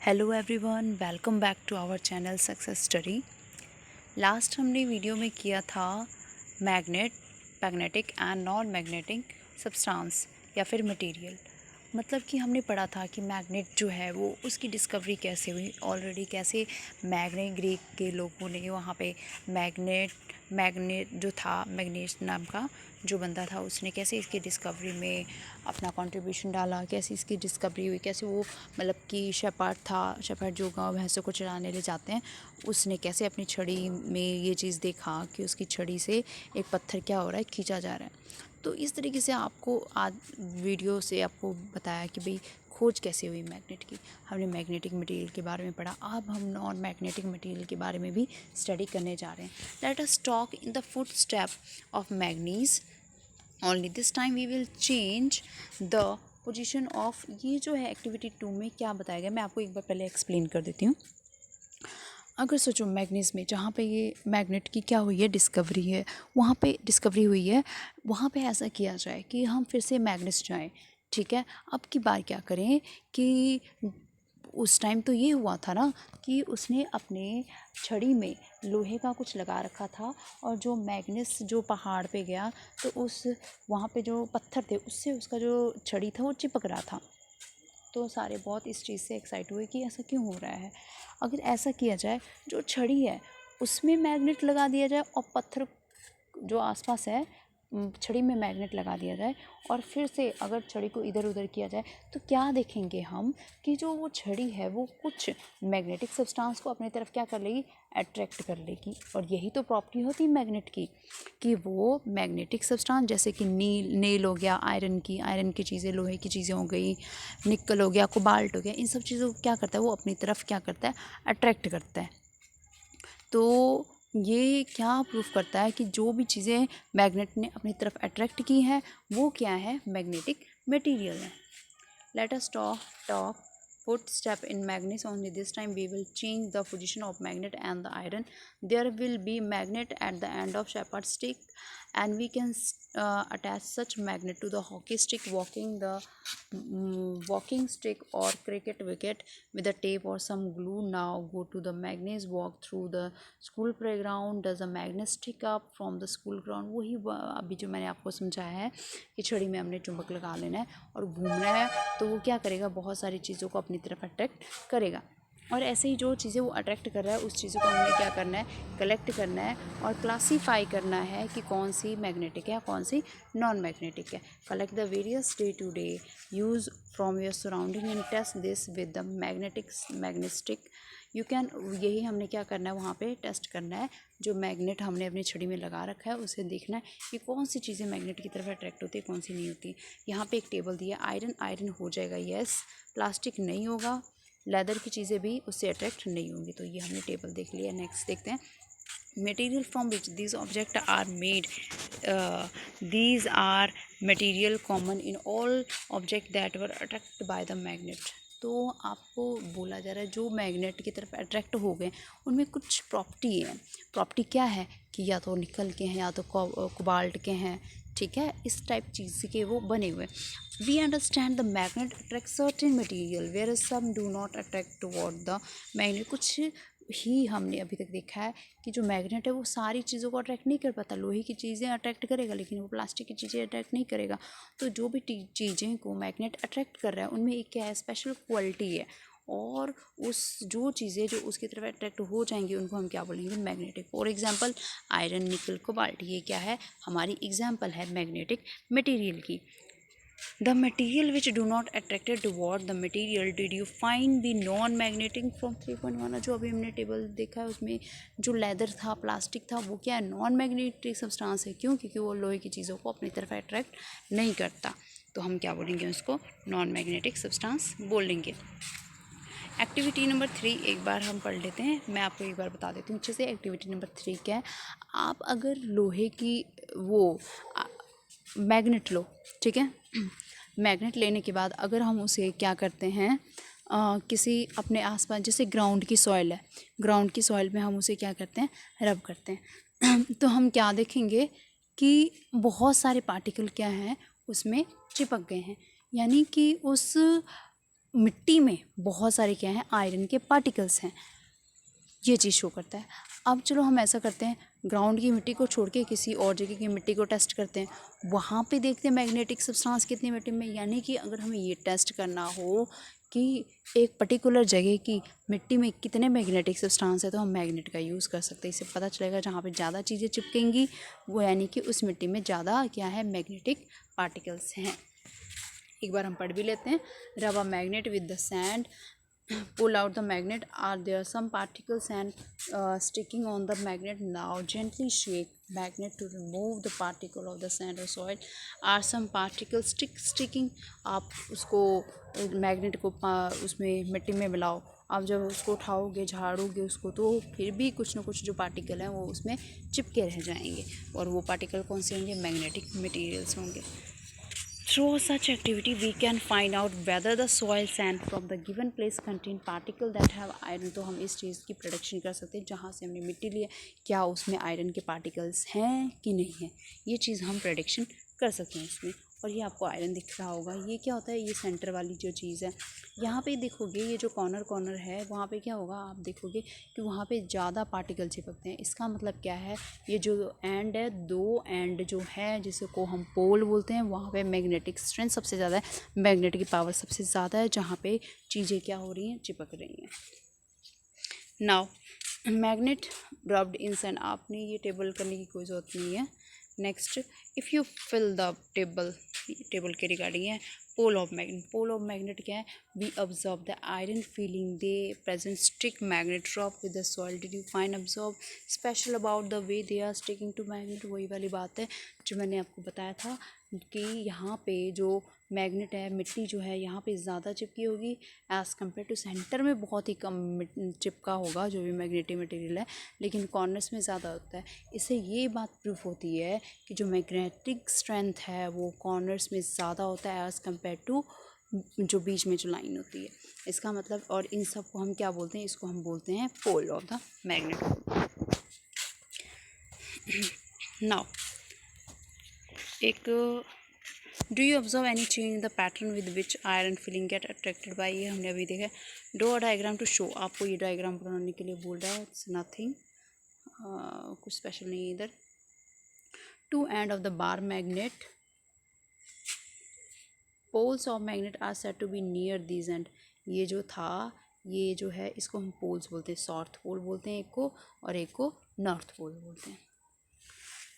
Hello everyone, welcome back to our channel success study. Last हमने video में किया था magnetic and non magnetic substance या फिर मटेरियल। मतलब कि हमने पढ़ा था कि मैग्नेट जो है वो उसकी डिस्कवरी कैसे हुई। ऑलरेडी कैसे ग्रीक के लोगों ने वहाँ पे मैग्नेट जो था, मैग्नेस नाम का जो बंदा था, उसने कैसे इसकी डिस्कवरी में अपना कंट्रीब्यूशन डाला, कैसे इसकी डिस्कवरी हुई, कैसे वो मतलब कि शेपर्ड जो गाँव भैंसों को चराने ले जाते हैं, उसने कैसे अपनी छड़ी में ये चीज़ देखा कि उसकी छड़ी से एक पत्थर क्या हो रहा है, खींचा जा रहा है। तो इस तरीके से आपको आज वीडियो से आपको बताया कि भाई खोज कैसे हुई मैग्नेट की। हमने मैग्नेटिक मटेरियल के बारे में पढ़ा, अब हम नॉन मैग्नेटिक मटेरियल के बारे में भी स्टडी करने जा रहे हैं। Let us talk in the foot step of manganese only. This time we will change the position of. ये जो है एक्टिविटी 2 में क्या बताया गया, मैं आपको एक बार पहले एक्सप्लेन कर देती हूँ। अगर सोचो मैग्नीज में जहाँ पे ये मैग्नेट की क्या हुई है, डिस्कवरी है, वहाँ पे डिस्कवरी हुई है, वहाँ पे ऐसा किया जाए कि हम फिर से मैग्नेस जाएं। ठीक है, अब की बार क्या करें कि उस टाइम तो ये हुआ था ना कि उसने अपने छड़ी में लोहे का कुछ लगा रखा था, और जो मैग्नेस जो पहाड़ पे गया तो उस वहाँ पे जो पत्थर थे उससे उसका जो छड़ी था वो चिपक रहा था। तो सारे बहुत इस चीज़ से एक्साइट हुए कि ऐसा क्यों हो रहा है। अगर ऐसा किया जाए, जो छड़ी है उसमें मैग्नेट लगा दिया जाए और पत्थर जो आसपास है छड़ी में मैग्नेट लगा दिया जाए, और फिर से अगर छड़ी को इधर उधर किया जाए, तो क्या देखेंगे हम कि जो वो छड़ी है वो कुछ मैग्नेटिक सब्सटेंस को अपनी तरफ क्या कर लेगी, अट्रैक्ट कर लेगी। और यही तो प्रॉपर्टी होती है मैग्नेट की कि वो मैग्नेटिक सब्सटेंस जैसे कि नेल हो गया, आयरन की चीज़ें, लोहे की चीज़ें हो गई, निकल हो गया, कोबाल्ट हो गया, इन सब चीज़ों को क्या करता है, वो अपनी तरफ क्या करता है, अट्रैक्ट करता है। तो ये क्या प्रूफ करता है कि जो भी चीज़ें मैग्नेट ने अपनी तरफ अट्रैक्ट की हैं वो क्या है, मैग्नेटिक मटेरियल है। Let us talk footstep in magnets only. This time we will change the position of magnet and the iron. There will be magnet at the end of shepherd's stick, and we can attach such magnet to the hockey stick, walking stick or cricket wicket with a tape or some glue. Now go to the magnets, walk through the school playground. Does a magnet stick up from the school ground? वही अभी जो मैंने आपको समझाया है कि छड़ी में हमने चुंबक लगा लेना है और घूमना है, तो वो क्या करेगा, बहुत सारी चीज़ों को अपनी तरफ अट्रैक्ट करेगा। और ऐसे ही जो चीज़ें वो अट्रैक्ट कर रहा है उस चीज़ों को हमने क्या करना है, कलेक्ट करना है और क्लासीफाई करना है कि कौन सी मैग्नेटिक है, कौन सी नॉन मैग्नेटिक है। Collect the various day to day use from your surrounding and test this with the magnetic you can. यही हमने क्या करना है, वहाँ पे टेस्ट करना है। जो मैग्नेट हमने अपनी छड़ी में लगा रखा है उसे देखना है कि कौन सी चीज़ें मैग्नेट की तरफ अट्रैक्ट होती है, कौन सी नहीं होती। यहाँ पे एक टेबल दिया, आयरन हो जाएगा, यस। प्लास्टिक नहीं होगा, लेदर की चीज़ें भी उससे अट्रैक्ट नहीं होंगी। तो ये हमने टेबल देख लिया। नेक्स्ट देखते हैं, material from which these objects are made. These are material common in all objects that were attracted by the magnet. तो आपको बोला जा रहा है जो मैग्नेट की तरफ अट्रैक्ट हो गए उनमें कुछ प्रॉपर्टी है। प्रॉपर्टी क्या है कि या तो निकल के हैं या तो कोबाल्ट के हैं, ठीक है, इस टाइप चीज़ के वो बने हुए। We understand the magnet attract certain material where some do not attract toward the magnet. कुछ ही हमने अभी तक देखा है कि जो मैग्नेट है वो सारी चीज़ों को अट्रैक्ट नहीं कर पाता। लोहे की चीज़ें अट्रैक्ट करेगा लेकिन वो प्लास्टिक की चीज़ें अट्रैक्ट नहीं करेगा। तो जो भी चीज़ें को मैग्नेट अट्रैक्ट कर रहा है उनमें एक क्या है, स्पेशल क्वालिटी है, और उस जो चीज़ें जो उसकी तरफ अट्रैक्ट हो जाएंगी उनको हम क्या बोलेंगे, मैग्नेटिक। फॉर एग्जांपल आयरन, निकल, कोबाल्ट, ये क्या है, हमारी एग्जांपल है मैग्नेटिक मटेरियल की। The material which do not attracted toward the material did you find the non-magnetic from 3.1। जो अभी हमने टेबल देखा है उसमें जो लेदर था, प्लास्टिक था, वो क्या है, नॉन मैग्नेटिक सब्सटेंस है। क्यों? क्योंकि वो लोहे की चीज़ों को अपनी तरफ अट्रैक्ट नहीं करता। तो हम क्या बोलेंगे, उसको नॉन मैग्नेटिक सब्सटेंस बोलेंगे। एक्टिविटी नंबर 3 एक बार हम पढ़ लेते हैं, मैं आपको एक बार बता देती हूँ अच्छे से। एक्टिविटी नंबर 3 क्या है, आप अगर लोहे की वो मैग्नेट लो, ठीक है, मैग्नेट लेने के बाद अगर हम उसे क्या करते हैं, किसी अपने आसपास, जैसे ग्राउंड की सॉइल है, ग्राउंड की सॉइल में हम उसे क्या करते हैं, रब करते हैं तो हम क्या देखेंगे कि बहुत सारे पार्टिकल क्या हैं उसमें चिपक गए हैं। यानी कि उस मिट्टी में बहुत सारे क्या हैं, आयरन के पार्टिकल्स हैं, ये चीज़ शो करता है। अब चलो हम ऐसा करते हैं, ग्राउंड की मिट्टी को छोड़ के किसी और जगह की मिट्टी को टेस्ट करते हैं, वहाँ पे देखते हैं मैग्नेटिक सब्सटेंस कितनी मिट्टी में। यानी कि अगर हमें ये टेस्ट करना हो कि एक पर्टिकुलर जगह की मिट्टी में कितने मैग्नेटिक सब्सटेंस है, तो हम मैग्नेट का यूज़ कर सकते हैं। इससे पता चलेगा जहाँ पे ज़्यादा चीज़ें चिपकेंगी वो यानी कि उस मिट्टी में ज़्यादा क्या है, मैग्नेटिक पार्टिकल्स हैं। एक बार हम पढ़ भी लेते हैं। रब a magnet with the sand, pull out the magnet. Are there some particles and sticking on the magnet? Now gently shake magnet to remove the particle of the sand or soil. Are some particles sticking? आप उसको magnet को उसमें मिट्टी में मिलाओ, आप जब उसको उठाओगे झाड़ोगे उसको, तो फिर भी कुछ ना कुछ जो पार्टिकल हैं वो उसमें चिपके रह जाएंगे, और वो पार्टिकल कौन से होंगे, मैग्नेटिक मटेरियल्स होंगे। Through such activity, we can find out whether the soil sand from the given place contain particles that have iron। तो हम इस चीज़ की प्रेडिक्शन कर सकते हैं, जहाँ से हमने मिट्टी ली है क्या उसमें आयरन के पार्टिकल्स हैं कि नहीं हैं, ये चीज़ हम प्रेडिक्शन कर सकते हैं इसमें। और ये आपको आयरन दिख रहा होगा, ये क्या होता है, ये सेंटर वाली जो चीज़ है, यहाँ पे देखोगे ये जो कॉर्नर है वहाँ पे क्या होगा, आप देखोगे कि वहाँ पे ज़्यादा पार्टिकल चिपकते हैं। इसका मतलब क्या है, ये जो एंड है, दो एंड जो है जिसको हम पोल बोलते हैं, वहाँ पे मैग्नेटिक स्ट्रेंथ सबसे ज़्यादा है, मैग्नेट की पावर सबसे ज़्यादा है, जहाँ पे चीज़ें क्या हो रही हैं, चिपक रही हैं। Now magnet rubbed in sand, आपने ये टेबल करने की कोई ज़रूरत नहीं है। Next, if you fill the table के रिगार्डिंग है। पोल ऑफ मैग्नेट क्या है, we observe the iron filling they present stick magnet drop with the soil. Did you find observe special about the way they are sticking to magnet. वही वाली बात है जो मैंने आपको बताया था कि यहाँ पे जो मैग्नेट है, मिट्टी जो है यहाँ पे ज़्यादा चिपकी होगी एज़ कम्पेयर टू सेंटर में बहुत ही कम चिपका होगा जो भी मैग्नेटिक मटेरियल है, लेकिन कॉर्नर्स में ज़्यादा होता है। इससे ये बात प्रूफ होती है कि जो मैग्नेटिक स्ट्रेंथ है वो कॉर्नर्स में ज़्यादा होता है एज़ कम्पेयर टू जो बीच में जो लाइन होती है। इसका मतलब, और इन सब को हम क्या बोलते हैं, इसको हम बोलते हैं pole of the magnet. Now एक, do you observe any change in the pattern with which iron filings get attracted by, ये हमने अभी देखा। ड्रॉ डायग्राम टू शो, आपको ये डायग्राम बनाने के लिए बोल रहा है, इट्स नथिंग, कुछ स्पेशल नहीं है इधर। Two end of the bar magnet, poles of magnet are said to be near these end. ये जो था, ये जो है इसको हम पोल्स बोलते हैं, साउथ पोल बोलते हैं एक को, और एक को नॉर्थ पोल बोलते हैं।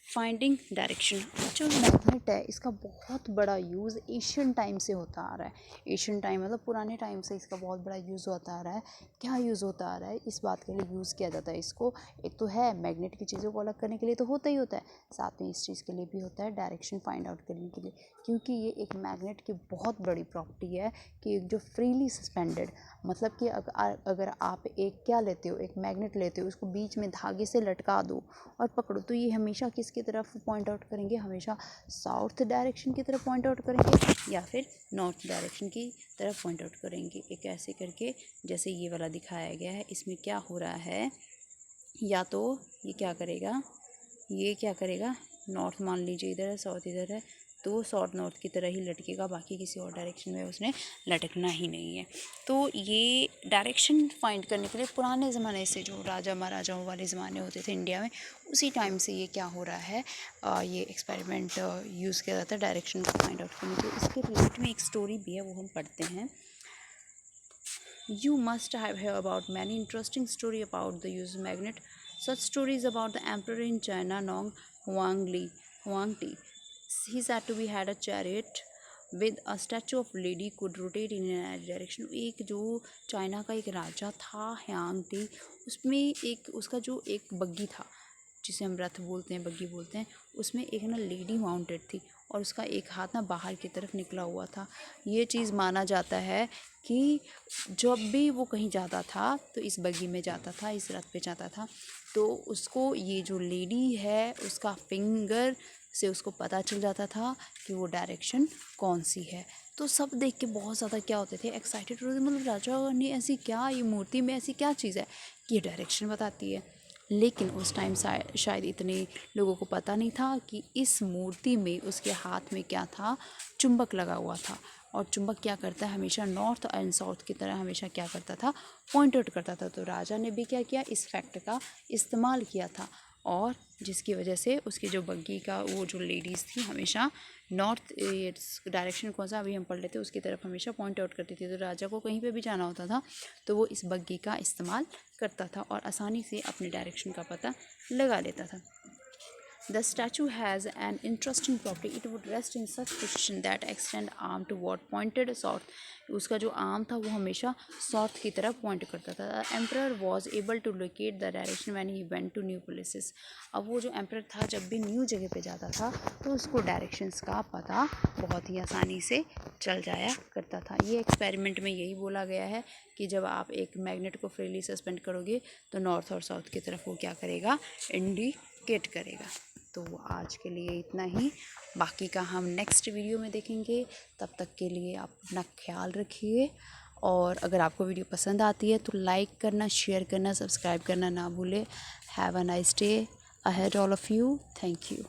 फाइंडिंग डायरेक्शन, जो मैग्नेट है इसका बहुत बड़ा यूज़ एशियन टाइम से होता आ रहा है। एशियन टाइम मतलब पुराने टाइम से इसका बहुत बड़ा यूज़ होता आ रहा है। क्या यूज़ होता आ रहा है, इस बात के लिए यूज़ किया जाता है इसको। एक तो है मैग्नेट की चीज़ों को अलग करने के लिए तो होता ही होता है, साथ में इस चीज़ के लिए भी होता है डायरेक्शन फाइंड आउट करने के लिए, क्योंकि ये एक मैग्नेट की बहुत बड़ी प्रॉपर्टी है कि जो फ्रीली सस्पेंडेड, मतलब कि अगर आप एक क्या लेते हो, एक मैग्नेट लेते हो, उसको बीच में धागे से लटका दो और पकड़ो, तो ये हमेशा किसकी तरफ पॉइंट आउट करेंगे, हमेशा साउथ डायरेक्शन की तरफ पॉइंट आउट करेंगे या फिर नॉर्थ डायरेक्शन की तरफ पॉइंट आउट करेंगे। एक ऐसे करके जैसे ये वाला दिखाया गया है, इसमें क्या हो रहा है, या तो ये क्या करेगा, ये क्या करेगा, नॉर्थ मान लीजिए इधर है, साउथ इधर है, तो साउथ नॉर्थ की तरह ही लटकेगा, बाकी किसी और डायरेक्शन में उसने लटकना ही नहीं है। तो ये डायरेक्शन फाइंड करने के लिए पुराने ज़माने से जो राजा महाराजाओं वाले ज़माने होते थे इंडिया में, उसी टाइम से ये क्या हो रहा है, ये एक्सपेरिमेंट यूज़ किया जाता है डायरेक्शन को फाइंड आउट करने के लिए। इसके रिलेटेड में एक स्टोरी भी है, वो हम पढ़ते हैं। You must have heard about many interesting story about the use of magnet. Such stories about the emperor in China, Nong Huangdi. He said to be had a chariot with a statue of lady could rotate in any direction. एक जो China का एक राजा था Hyang, उसमें एक उसका जो एक बग्गी था, जिसे हम रथ बोलते हैं, बग्गी बोलते हैं, उसमें एक ना लेडी माउंटेड थी और उसका एक हाथ ना बाहर की तरफ निकला हुआ था। ये चीज़ माना जाता है कि जब भी वो कहीं जाता था तो इस बग्गी में जाता था, इस रथ पे जाता था, तो उसको ये जो लेडी है उसका फिंगर से उसको पता चल जाता था कि वो डायरेक्शन कौन सी है। तो सब देख के बहुत ज़्यादा क्या होते थे, एक्साइटेड होते थे, मतलब राजा ने ऐसी क्या, ये मूर्ति में ऐसी क्या चीज़ है कि ये डायरेक्शन बताती है। लेकिन उस टाइम शायद इतने लोगों को पता नहीं था कि इस मूर्ति में उसके हाथ में क्या था, चुंबक लगा हुआ था। और चुंबक क्या करता है, हमेशा नॉर्थ एंड साउथ की तरह हमेशा क्या करता था, पॉइंट आउट करता था। तो राजा ने भी क्या किया, इस फैक्ट का इस्तेमाल किया था, और जिसकी वजह से उसके जो बग्गी का वो जो लेडीज़ थी हमेशा नॉर्थ डायरेक्शन कौन सा अभी हम पढ़ लेते उसकी तरफ हमेशा पॉइंट आउट करती थी। तो राजा को कहीं पे भी जाना होता था तो वो इस बग्गी का इस्तेमाल करता था और आसानी से अपने डायरेक्शन का पता लगा लेता था। The statue has an interesting property. It would rest in such position that extend arm toward pointed south. उसका जो आर्म था वो हमेशा साउथ की तरफ पॉइंट करता था। Emperor was able to locate the direction when he went to new places. अब वो जो एम्परर था जब भी न्यू जगह पे जाता था तो उसको डायरेक्शंस का पता बहुत ही आसानी से चल जाया करता था। ये एक्सपेरिमेंट में यही बोला गया है कि जब आप एक मैग्नेट को फ्रीली सस्पेंड करोगे तो नॉर्थ और साउथ की तरफ वो क्या करेगा, इंडिकेट करेगा। तो आज के लिए इतना ही, बाकी का हम नेक्स्ट वीडियो में देखेंगे। तब तक के लिए आप अपना ख्याल रखिए, और अगर आपको वीडियो पसंद आती है तो लाइक करना, शेयर करना, सब्सक्राइब करना ना भूलें। Have a nice day ahead all of you. Thank you.